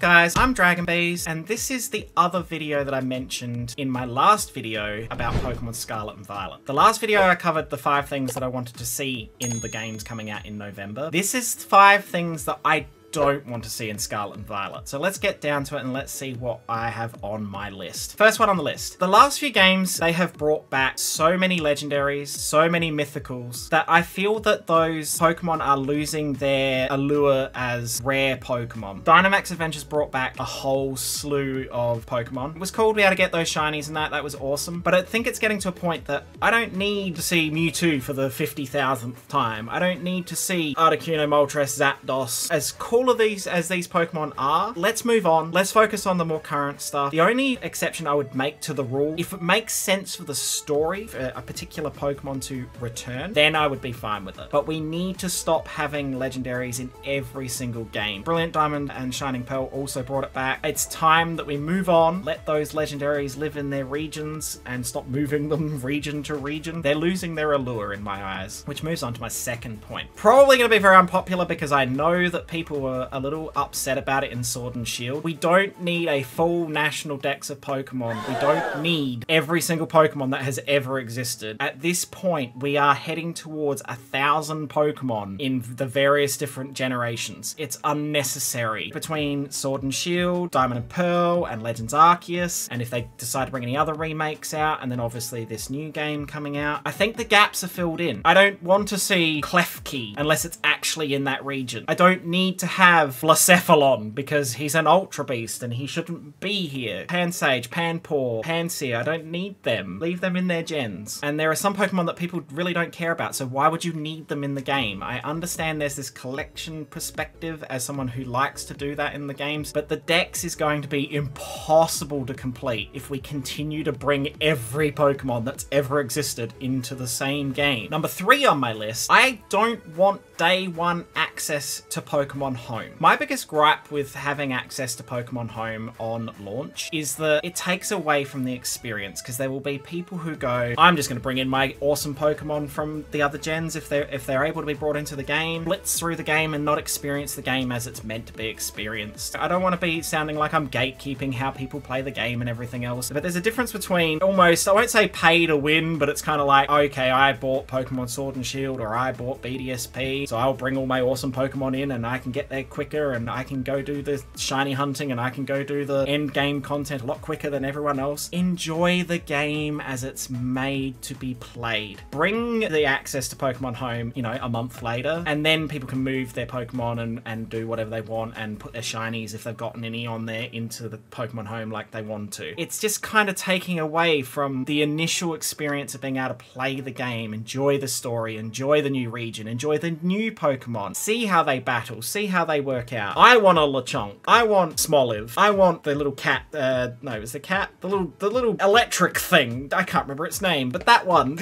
guys, I'm DragonBees, and this is the other video that I mentioned in my last video about Pokemon Scarlet and Violet. The last video I covered the 5 things that I wanted to see in the games coming out in November. This is 5 things that I don't want to see in Scarlet and Violet. So let's get down to it and let's see what I have on my list. First one on the list. The last few games, they have brought back so many legendaries, so many mythicals, that I feel that those Pokemon are losing their allure as rare Pokemon. Dynamax Adventures brought back a whole slew of Pokemon. It was cool to be able to get those shinies and that was awesome. But I think it's getting to a point that I don't need to see Mewtwo for the 50,000th time. I don't need to see Articuno, Moltres, Zapdos. As cool of these as these Pokemon are, let's move on. Let's focus on the more current stuff. The only exception I would make to the rule, if it makes sense for the story for a particular Pokemon to return, then I would be fine with it. But we need to stop having legendaries in every single game. Brilliant Diamond and Shining Pearl also brought it back. It's time that we move on, let those legendaries live in their regions and stop moving them region to region. They're losing their allure in my eyes, which moves on to my second point. Probably going to be very unpopular because I know that people were a little upset about it in Sword and Shield. We don't need a full national dex of Pokemon. We don't need every single Pokemon that has ever existed. At this point, we are heading towards 1,000 Pokemon in the various different generations. It's unnecessary. Between Sword and Shield, Diamond and Pearl, and Legends Arceus, and if they decide to bring any other remakes out, and then obviously this new game coming out, I think the gaps are filled in. I don't want to see Klefki unless it's actually in that region. I don't need to have Blacephalon because he's an Ultra Beast and he shouldn't be here. Pansage, Panpour, Pansear, I don't need them. Leave them in their gens. And there are some Pokemon that people really don't care about, so why would you need them in the game? I understand there's this collection perspective as someone who likes to do that in the games, but the dex is going to be impossible to complete if we continue to bring every Pokemon that's ever existed into the same game. Number 3 on my list, I don't want day 1 access to Pokemon Home. My biggest gripe with having access to Pokemon Home on launch is that it takes away from the experience, because there will be people who go, I'm just going to bring in my awesome Pokemon from the other gens if they're able to be brought into the game, blitz through the game and not experience the game as it's meant to be experienced. I don't want to be sounding like I'm gatekeeping how people play the game and everything else, but there's a difference between almost, I won't say pay to win, but it's kind of like, okay, I bought Pokemon Sword and Shield or I bought BDSP, so I'll bring all my awesome Pokemon in and I can get there quicker and I can go do the shiny hunting and I can go do the end game content a lot quicker than everyone else. Enjoy the game as it's made to be played. Bring the access to Pokemon Home, you know, a month later, and then people can move their Pokemon and do whatever they want and put their shinies, if they've gotten any on there, into the Pokemon Home like they want to. It's just kind of taking away from the initial experience of being able to play the game, enjoy the story, enjoy the new region, enjoy the new Pokemon, see how they battle, see how they work out. I want a Lechonk. I want Smoliv. I want the little cat, no, it was the cat? The little electric thing. I can't remember its name, but that one.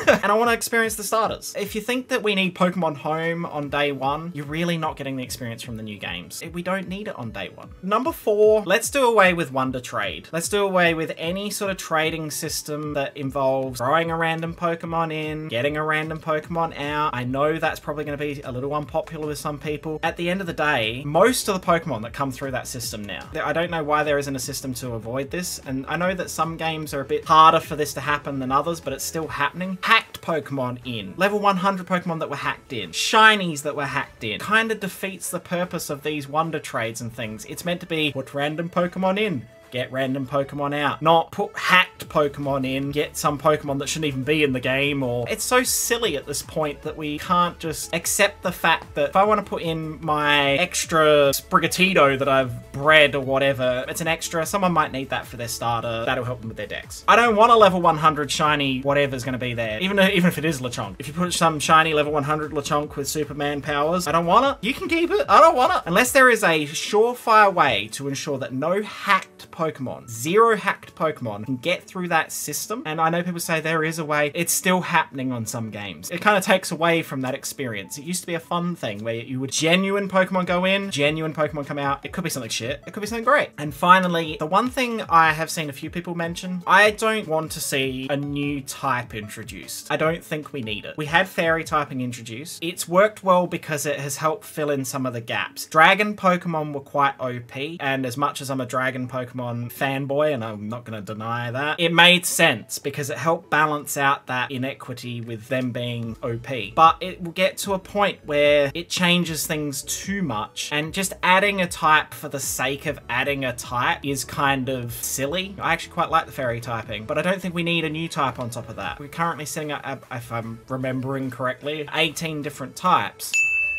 And I want to experience the starters. If you think that we need Pokemon Home on day 1, you're really not getting the experience from the new games. We don't need it on day 1. Number 4, let's do away with Wonder Trade. Let's do away with any sort of trading system that involves throwing a random Pokemon in, getting a random Pokemon out. I know that's probably going to be a little unpopular with some people. At the end of the day, most of the Pokemon that come through that system now, I don't know why there isn't a system to avoid this, and I know that some games are a bit harder for this to happen than others, but it's still happening. Hacked Pokemon in. Level 100 Pokemon that were hacked in. Shinies that were hacked in. Kind of defeats the purpose of these Wonder Trades and things. It's meant to be, put random Pokemon in, get random Pokemon out. Not put hacked Pokemon in, get some Pokemon that shouldn't even be in the game, or... It's so silly at this point that we can't just accept the fact that if I want to put in my extra Sprigatito that I've bred or whatever, it's an extra, someone might need that for their starter, that'll help them with their decks. I don't want a level 100 shiny whatever's going to be there, even if it is Lechonk. If you put some shiny level 100 Lechonk with Superman powers, I don't want it. You can keep it. I don't want it. Unless there is a surefire way to ensure that no hacked Pokemon, 0 hacked Pokemon, can get through that system. And I know people say there is a way. It's still happening on some games. It kind of takes away from that experience. It used to be a fun thing where you would genuine Pokemon go in, genuine Pokemon come out. It could be something shit. It could be something great. And finally, the one thing I have seen a few people mention, I don't want to see a new type introduced. I don't think we need it. We had fairy typing introduced. It's worked well because it has helped fill in some of the gaps. Dragon Pokemon were quite OP, and as much as I'm a Dragon Pokemon fanboy, and I'm not going to deny that, it made sense because it helped balance out that inequity with them being OP. But it will get to a point where it changes things too much, and just adding a type for the sake of adding a type is kind of silly. I actually quite like the fairy typing, but I don't think we need a new type on top of that. We're currently sitting at, if I'm remembering correctly, 18 different types.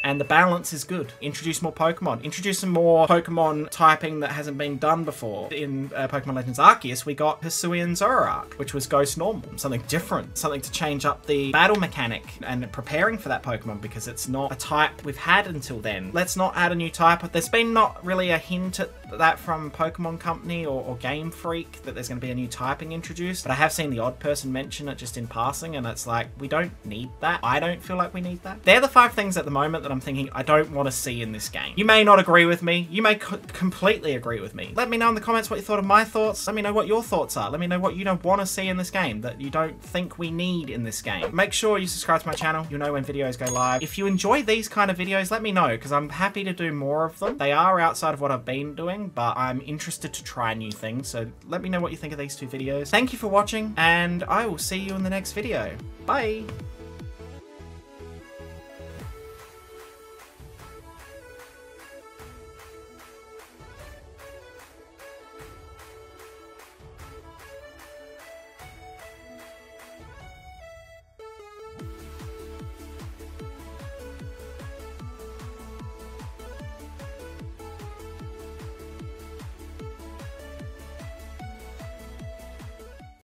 And the balance is good. Introduce more Pokemon. Introduce some more Pokemon typing that hasn't been done before. In Pokemon Legends Arceus, we got Hisuian Zoroark, which was Ghost Normal. Something different. Something to change up the battle mechanic and preparing for that Pokemon, because it's not a type we've had until then. Let's not add a new type. There's been not really a hint at that from Pokemon Company or Game Freak that there's going to be a new typing introduced. But I have seen the odd person mention it just in passing, and it's like, we don't need that. I don't feel like we need that. They're the 5 things at the moment that I'm thinking I don't want to see in this game. You may not agree with me. You may completely agree with me. Let me know in the comments what you thought of my thoughts. Let me know what your thoughts are. Let me know what you don't want to see in this game that you don't think we need in this game. Make sure you subscribe to my channel. You'll know when videos go live. If you enjoy these kind of videos, let me know, because I'm happy to do more of them. They are outside of what I've been doing, but I'm interested to try new things. So let me know what you think of these 2 videos. Thank you for watching, and I will see you in the next video. Bye.